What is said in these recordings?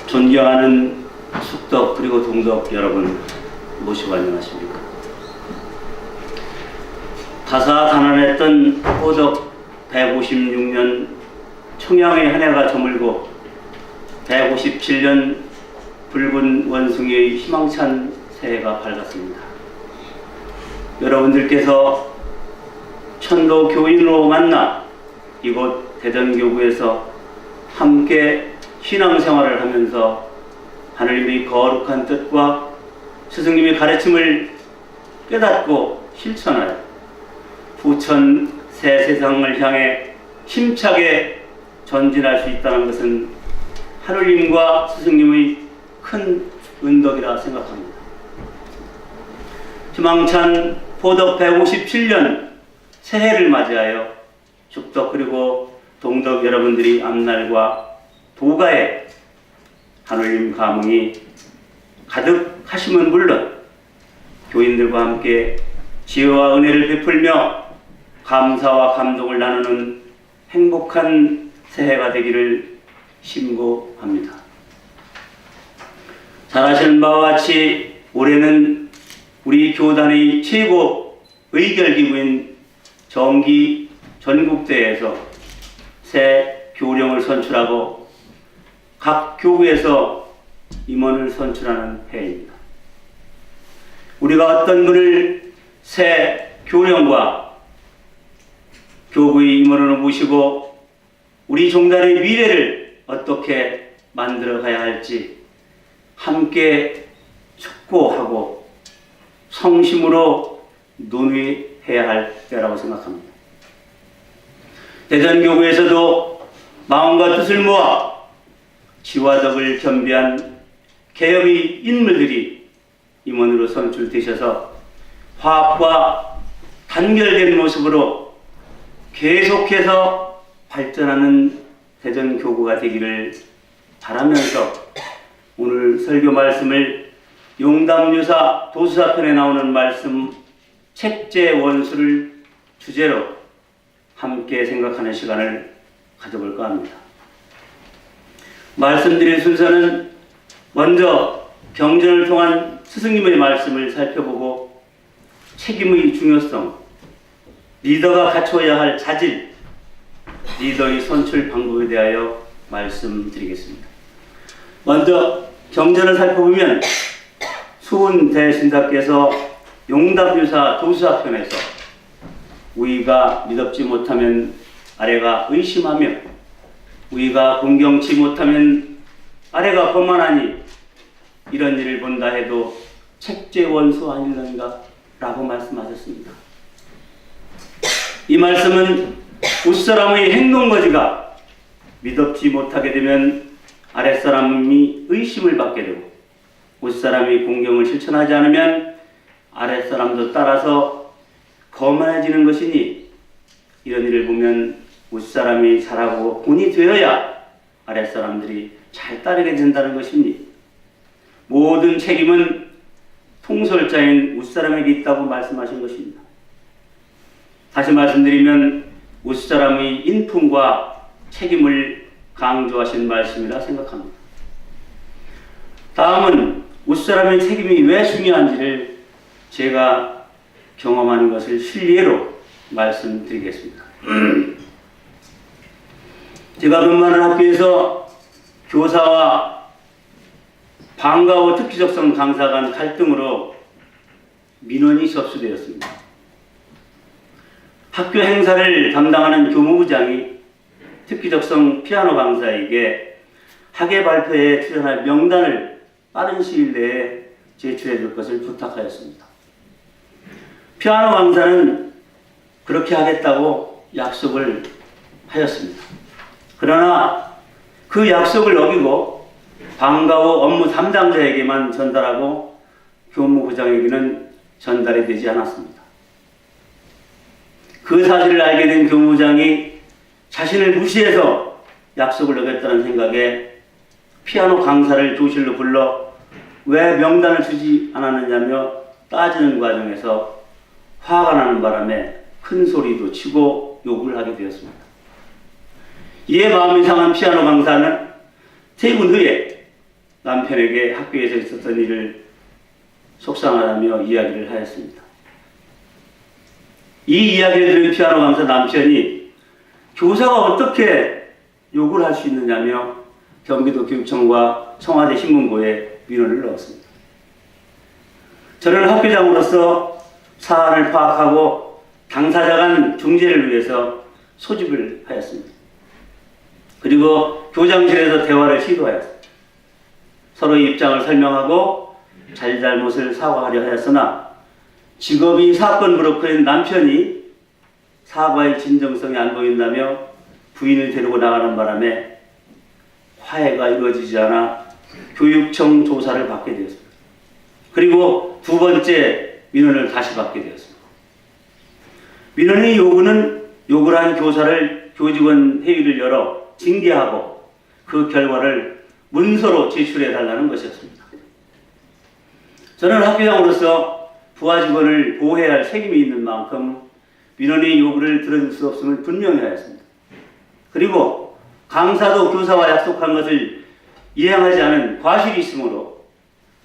존경하는 숙덕 그리고 동덕 여러분 모시고 안녕하십니까. 다사다난했던 호덕 156년 청양의 한 해가 저물고 157년 붉은 원숭이의 희망찬 새해가 밝았습니다. 여러분들께서 천도 교인으로 만나 이곳 대전교구에서 함께 신앙생활을 하면서 하느님의 거룩한 뜻과 스승님의 가르침을 깨닫고 실천하여 부천 새 세상을 향해 힘차게 전진할 수 있다는 것은 하느님과 스승님의 큰 은덕이라 생각합니다. 희망찬 호덕 157년 새해를 맞이하여 축덕 그리고 동덕 여러분들이 앞날과 도가에 하느님 감흥이 가득하심은 물론 교인들과 함께 지혜와 은혜를 베풀며 감사와 감동을 나누는 행복한 새해가 되기를 신고합니다. 잘 바와 같이 올해는 우리 교단의 최고 의결기구인 정기 전국대회에서 새 교령을 선출하고 각 교구에서 임원을 선출하는 해입니다. 우리가 어떤 분을 새 교령과 교구의 임원으로 모시고 우리 종단의 미래를 어떻게 만들어 가야 할지 함께 촉구하고 성심으로 논의해야 할 때라고 생각합니다. 대전교구에서도 마음과 뜻을 모아 지와 덕을 겸비한 개혁의 인물들이 임원으로 선출되셔서 화합과 단결된 모습으로 계속해서 발전하는 대전교구가 되기를 바라면서 오늘 설교 말씀을 용담유사 도수사편에 나오는 말씀 책제 원수를 주제로 함께 생각하는 시간을 가져볼까 합니다. 말씀드릴 순서는 먼저 경전을 통한 스승님의 말씀을 살펴보고 책임의 중요성, 리더가 갖춰야 할 자질, 리더의 선출 방법에 대하여 말씀드리겠습니다. 먼저 경전을 살펴보면 수훈 대신사께서 용담유사 도수사편에서 우리가 믿업지 못하면 아래가 의심하며 우리가 공경치 못하면 아래가 거만하니 이런 일을 본다 해도 책제 원수 아닐런가 라고 말씀하셨습니다. 이 말씀은 윗사람의 행동거지가 믿업지 못하게 되면 아랫사람이 의심을 받게 되고 윗사람이 공경을 실천하지 않으면 아랫사람도 따라서 거만해지는 것이니 이런 일을 보면 윗사람이 잘하고 본이 되어야 아랫사람들이 잘 따르게 된다는 것이니 모든 책임은 통솔자인 윗사람에게 있다고 말씀하신 것입니다. 다시 말씀드리면 윗사람의 인품과 책임을 강조하신 말씀이라 생각합니다. 다음은 윗사람의 책임이 왜 중요한지를 제가 경험하는 것을 실례로 말씀드리겠습니다. 제가 근무하는 학교에서 교사와 방과후 특기적성 강사 간 갈등으로 민원이 접수되었습니다. 학교 행사를 담당하는 교무부장이 특기적성 피아노 강사에게 학예 발표에 출연할 명단을 빠른 시일 내에 제출해 줄 것을 부탁하였습니다. 피아노 강사는 그렇게 하겠다고 약속을 하였습니다. 그러나 그 약속을 어기고 방과후 업무 담당자에게만 전달하고 교무부장에게는 전달이 되지 않았습니다. 그 사실을 알게 된 교무부장이 자신을 무시해서 약속을 어겼다는 생각에 피아노 강사를 교실로 불러 왜 명단을 주지 않았느냐며 따지는 과정에서 화가 나는 바람에 큰 소리도 치고 욕을 하게 되었습니다. 이에 마음이 상한 피아노 강사는 퇴근 후에 남편에게 학교에서 있었던 일을 속상하다며 이야기를 하였습니다. 이 이야기를 들은 피아노 강사 남편이 교사가 어떻게 욕을 할 수 있느냐며 경기도 교육청과 청와대 신문고에 민원을 넣었습니다. 저는 학교장으로서 사안을 파악하고 당사자 간 중재를 위해서 소집을 하였습니다. 그리고 교장실에서 대화를 시도하였습니다. 서로의 입장을 설명하고 잘잘못을 사과하려 하였으나 직업이 사건 브로커인 남편이 사과의 진정성이 안 보인다며 부인을 데리고 나가는 바람에 화해가 이루어지지 않아 교육청 조사를 받게 되었습니다. 그리고 두 번째 민원을 다시 받게 되었습니다. 민원의 요구를 한 교사를 교직원 회의를 열어 징계하고 그 결과를 문서로 제출해 달라는 것이었습니다. 저는 학교장으로서 부하 직원을 보호해야 할 책임이 있는 만큼 민원의 요구를 들어줄 수 없음을 분명히 하였습니다. 그리고 강사도 교사와 약속한 것을 이행하지 않은 과실이 있으므로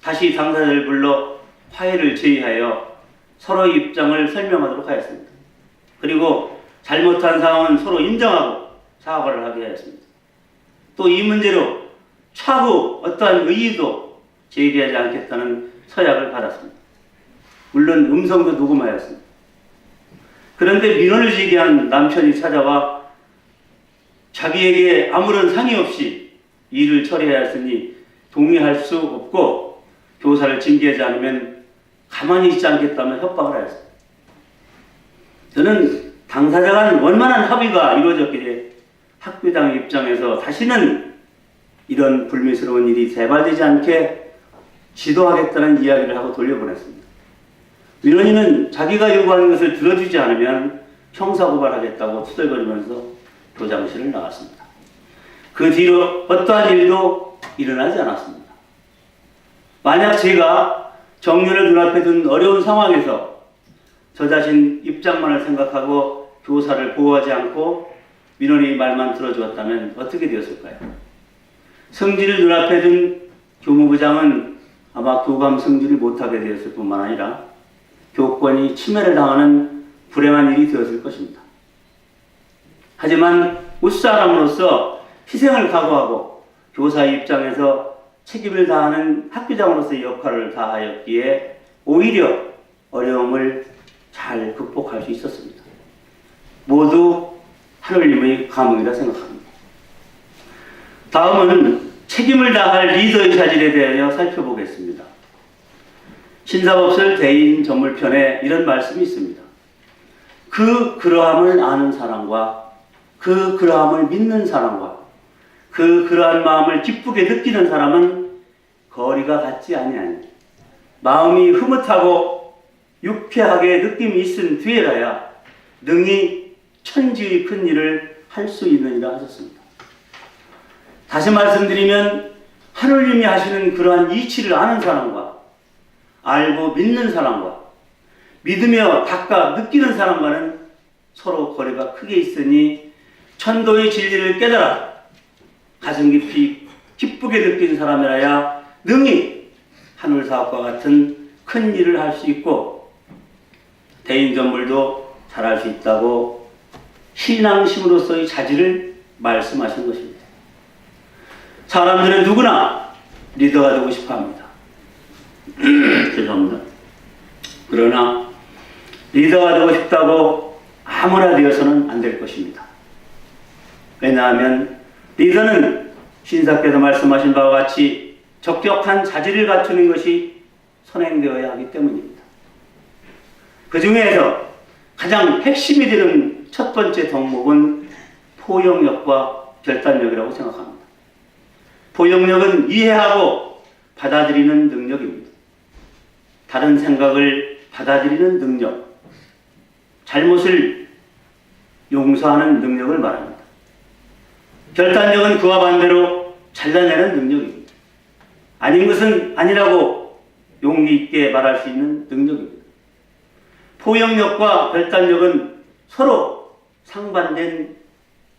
다시 당사자를 불러 화해를 제의하여 서로의 입장을 설명하도록 하였습니다. 그리고 잘못한 상황은 서로 인정하고 사과를 하게 하였습니다. 또 이 문제로 차후 어떠한 의의도 제기하지 않겠다는 서약을 받았습니다. 물론 음성도 녹음하였습니다. 그런데 민원을 제기한 남편이 찾아와 자기에게 아무런 상의 없이 일을 처리해야 했으니 동의할 수 없고 교사를 징계하지 않으면 가만히 있지 않겠다며 협박을 하였습니다. 저는 당사자 간 원만한 합의가 이루어졌기에 학교장 입장에서 다시는 이런 불미스러운 일이 재발되지 않게 지도하겠다는 이야기를 하고 돌려보냈습니다. 민원인은 자기가 요구하는 것을 들어주지 않으면 형사고발하겠다고 투덜거리면서 교장실을 나갔습니다. 그 뒤로 어떠한 일도 일어나지 않았습니다. 만약 제가 정년을 눈앞에 둔 어려운 상황에서 저 자신 입장만을 생각하고 교사를 보호하지 않고 민원이 말만 들어주었다면 어떻게 되었을까요? 성질을 눈앞에 둔 교무부장은 아마 교감 성질을 못하게 되었을 뿐만 아니라 교권이 침해를 당하는 불행한 일이 되었을 것입니다. 하지만 웃사람으로서 희생을 각오하고 교사의 입장에서 책임을 다하는 학교장으로서의 역할을 다하였기에 오히려 어려움을 잘 극복할 수 있었습니다. 모두 하느님의 감흥이라 생각합니다. 다음은 책임을 다할 리더의 자질에 대하여 살펴보겠습니다. 신사법설 대인 전물편에 이런 말씀이 있습니다. 그러함을 아는 사람과 그러함을 믿는 사람과 그러한 마음을 기쁘게 느끼는 사람은 거리가 같지 아니하니 마음이 흐뭇하고 유쾌하게 느낌이 있은 뒤에라야 능히 천지의 큰 일을 할 수 있느니라 하셨습니다. 다시 말씀드리면 하느님이 하시는 그러한 이치를 아는 사람과 알고 믿는 사람과 믿으며 닦아 느끼는 사람과는 서로 거리가 크게 있으니 천도의 진리를 깨달아 가슴 깊이 기쁘게 느낀 사람이라야 능히 하늘사업과 같은 큰 일을 할 수 있고 대인전물도 잘할 수 있다고 신앙심으로서의 자질을 말씀하신 것입니다. 사람들은 누구나 리더가 되고 싶어 합니다. 죄송합니다. 그러나 리더가 되고 싶다고 아무나 되어서는 안 될 것입니다. 왜냐하면 리더는 신사께서 말씀하신 바와 같이 적격한 자질을 갖추는 것이 선행되어야 하기 때문입니다. 그 중에서 가장 핵심이 되는 첫 번째 덕목은 포용력과 결단력이라고 생각합니다. 포용력은 이해하고 받아들이는 능력입니다. 다른 생각을 받아들이는 능력, 잘못을 용서하는 능력을 말합니다. 결단력은 그와 반대로 잘라내는 능력입니다. 아닌 것은 아니라고 용기 있게 말할 수 있는 능력입니다. 포용력과 결단력은 서로 상반된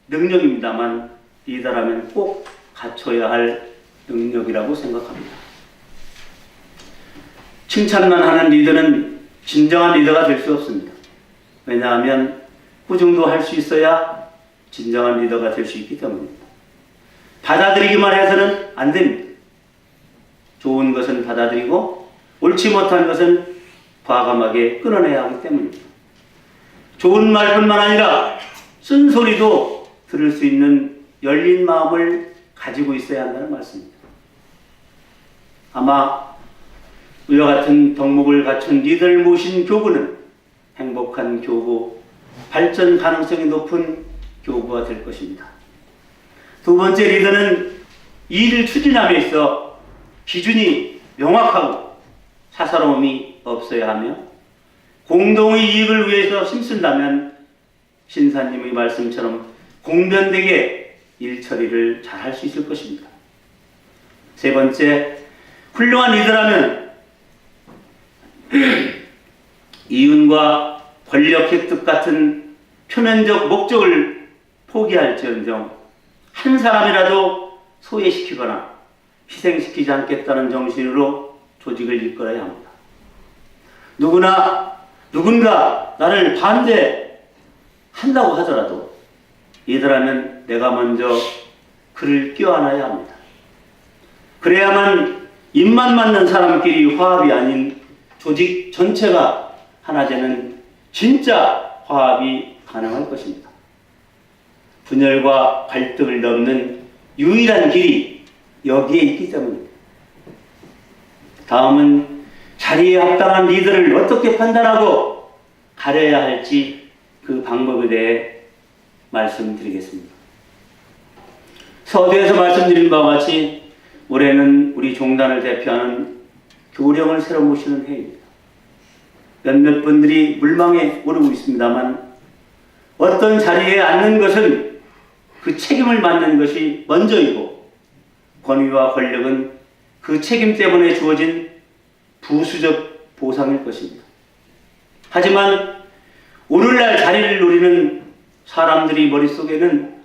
능력입니다만 리더라면 꼭 갖춰야 할 능력이라고 생각합니다. 칭찬만 하는 리더는 진정한 리더가 될 수 없습니다. 왜냐하면 꾸중도 할 수 있어야 진정한 리더가 될 수 있기 때문입니다. 받아들이기만 해서는 안 됩니다. 좋은 것은 받아들이고 옳지 못한 것은 과감하게 끊어내야 하기 때문입니다. 좋은 말뿐만 아니라 쓴소리도 들을 수 있는 열린 마음을 가지고 있어야 한다는 말씀입니다. 아마 이와 같은 덕목을 갖춘 리더를 모신 교구는 행복한 교구, 발전 가능성이 높은 교구가 될 것입니다. 두 번째 리더는 일을 추진함에 있어 기준이 명확하고 사사로움이 없어야 하며 공동의 이익을 위해서 힘쓴다면 신사님의 말씀처럼 공변되게 일 처리를 잘 할 수 있을 것입니다. 세 번째, 훌륭한 리더라면 이윤과 권력 획득 같은 표면적 목적을 포기할지언정 한 사람이라도 소외시키거나 희생시키지 않겠다는 정신으로 조직을 이끌어야 합니다. 누군가 나를 반대한다고 하더라도 리더라면 내가 먼저 그를 껴안아야 합니다. 그래야만 입만 맞는 사람끼리 화합이 아닌 조직 전체가 하나 되는 진짜 화합이 가능할 것입니다. 분열과 갈등을 넘는 유일한 길이 여기에 있기 때문입니다. 다음은 자리에 합당한 리더를 어떻게 판단하고 가려야 할지 그 방법에 대해 말씀드리겠습니다. 서두에서 말씀드린 바와 같이 올해는 우리 종단을 대표하는 교령을 새로 모시는 해입니다. 몇몇 분들이 물망에 오르고 있습니다만 어떤 자리에 앉는 것은 그 책임을 맡는 것이 먼저이고 권위와 권력은 그 책임 때문에 주어진 부수적 보상일 것입니다. 하지만 오늘날 자리를 노리는 사람들이 머릿속에는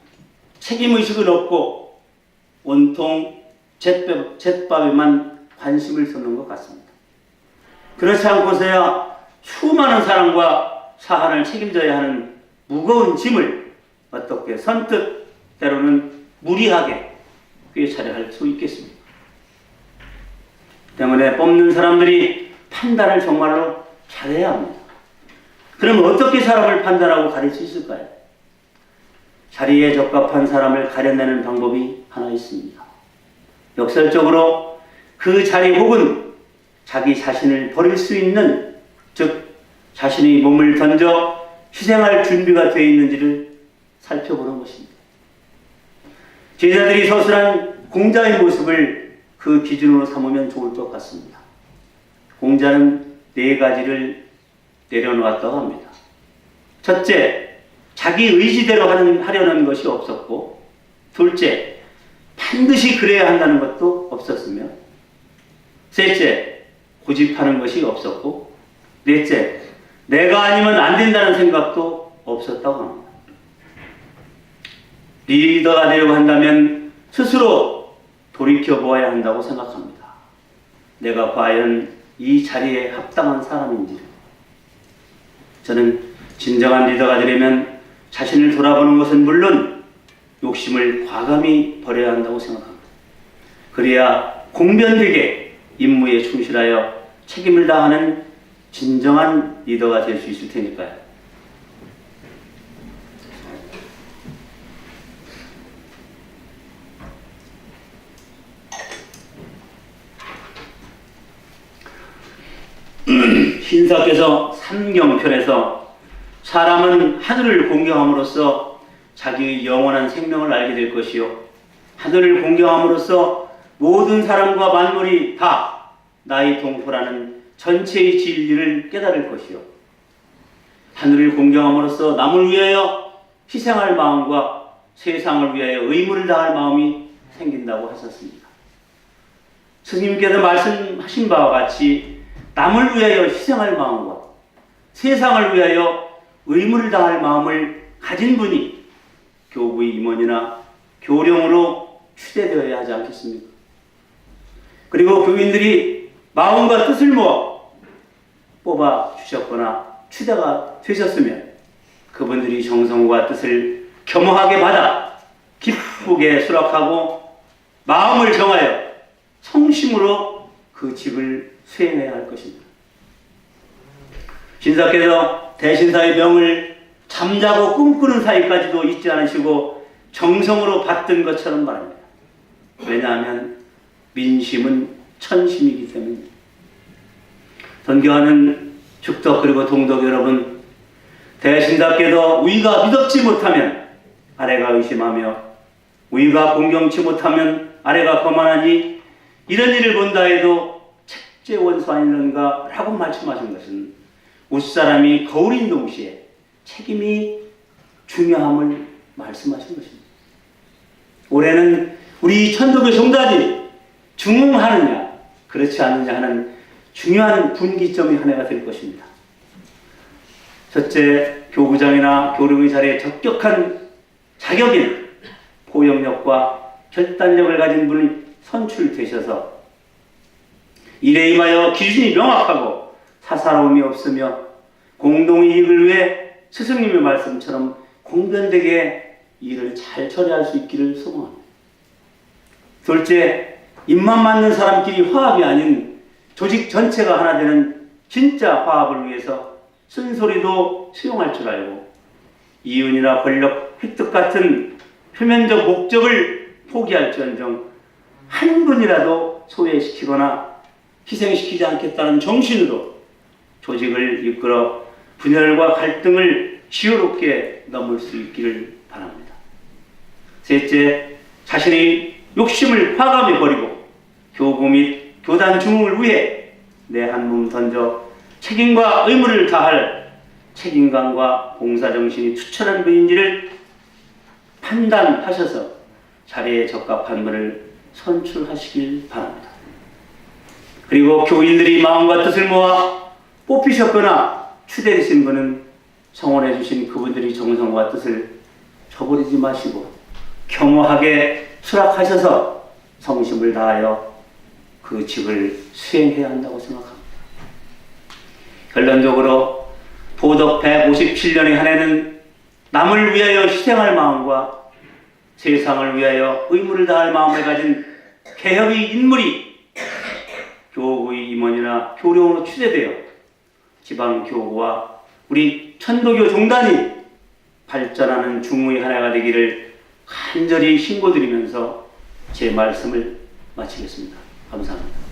책임의식은 없고 온통 잿밥에만 관심을 쏟는 것 같습니다. 그렇지 않고서야 수많은 사람과 사안을 책임져야 하는 무거운 짐을 어떻게 선뜻 때로는 무리하게 꿰차려 수 있겠습니까? 때문에 뽑는 사람들이 판단을 정말로 잘해야 합니다. 그럼 어떻게 사람을 판단하고 가릴 수 있을까요? 자리에 적합한 사람을 가려내는 방법이 하나 있습니다. 역설적으로 그 자리 혹은 자기 자신을 버릴 수 있는, 즉 자신의 몸을 던져 희생할 준비가 되어 있는지를 살펴보는 것입니다. 제자들이 서술한 공자의 모습을 그 기준으로 삼으면 좋을 것 같습니다. 공자는 4가지를 내려놓았다고 합니다. 첫째, 자기 의지대로 하려는 것이 없었고, 둘째, 반드시 그래야 한다는 것도 없었으며, 셋째, 고집하는 것이 없었고, 넷째, 내가 아니면 안 된다는 생각도 없었다고 합니다. 리더가 되려고 한다면 스스로 돌이켜보아야 한다고 생각합니다. 내가 과연 이 자리에 합당한 사람인지. 저는 진정한 리더가 되려면 자신을 돌아보는 것은 물론 욕심을 과감히 버려야 한다고 생각합니다. 그래야 공변되게 임무에 충실하여 책임을 다하는 진정한 리더가 될 수 있을 테니까요. 신사께서 삼경편에서 사람은 하늘을 공경함으로써 자기의 영원한 생명을 알게 될 것이요, 하늘을 공경함으로써 모든 사람과 만물이 다 나의 동포라는 전체의 진리를 깨달을 것이요, 하늘을 공경함으로써 남을 위하여 희생할 마음과 세상을 위하여 의무를 다할 마음이 생긴다고 하셨습니다. 스님께서 말씀하신 바와 같이 남을 위하여 희생할 마음과 세상을 위하여 의무를 다할 마음을 가진 분이 교구의 임원이나 교령으로 추대되어야 하지 않겠습니까? 그리고 교인들이 마음과 뜻을 모아 뽑아 주셨거나 추대가 되셨으면 그분들이 정성과 뜻을 겸허하게 받아 기쁘게 수락하고 마음을 정하여 성심으로 그 직을 수행해야 할 것입니다. 신사께서 대신사의 명을 잠자고 꿈꾸는 사이까지도 잊지 않으시고 정성으로 받든 것처럼 말합니다. 왜냐하면 민심은 천심이기 때문입니다. 존경하는 축덕 그리고 동덕 여러분, 대신답게도 우리가 믿었지 못하면 아래가 의심하며 우리가 공경치 못하면 아래가 거만하니 이런 일을 본다 해도 책제 원수 아니는가 라고 말씀하신 것은 웃사람이 거울인 동시에 책임이 중요함을 말씀하신 것입니다. 올해는 우리 천도교 종단이 중흥하느냐 그렇지 않느냐 하는 중요한 분기점이 하나가 될 것입니다. 첫째, 교구장이나 교령의 자리에 적격한 자격인 포용력과 결단력을 가진 분이 선출되셔서 일에 임하여 기준이 명확하고 사사로움이 없으며 공동이익을 위해 스승님의 말씀처럼 공변되게 일을 잘 처리할 수 있기를 소망합니다. 둘째, 입만 맞는 사람끼리 화합이 아닌 조직 전체가 하나 되는 진짜 화합을 위해서 쓴소리도 수용할 줄 알고 이윤이나 권력, 획득 같은 표면적 목적을 포기할지언정 한 분이라도 소외시키거나 희생시키지 않겠다는 정신으로 조직을 이끌어 분열과 갈등을 지혜롭게 넘을 수 있기를 바랍니다. 셋째, 자신의 욕심을 과감히 버리고 교구 및 교단 중흥을 위해 내 한 몸 던져 책임과 의무를 다할 책임감과 봉사정신이 투철한 분인지를 판단하셔서 자리에 적합한 분을 선출하시길 바랍니다. 그리고 교인들이 마음과 뜻을 모아 뽑히셨거나 추대되신 분은 성원해 주신 그분들이 정성과 뜻을 저버리지 마시고 겸허하게 수락하셔서 성심을 다하여 그 직을 수행해야 한다고 생각합니다. 결론적으로 보덕 157년의 한 해는 남을 위하여 희생할 마음과 세상을 위하여 의무를 다할 마음을 가진 개혁의 인물이 교구의 임원이나 교령으로 추대되어 지방교구와 우리 천도교 종단이 발전하는 중의 하나가 되기를 간절히 신고드리면서 제 말씀을 마치겠습니다. 감사합니다.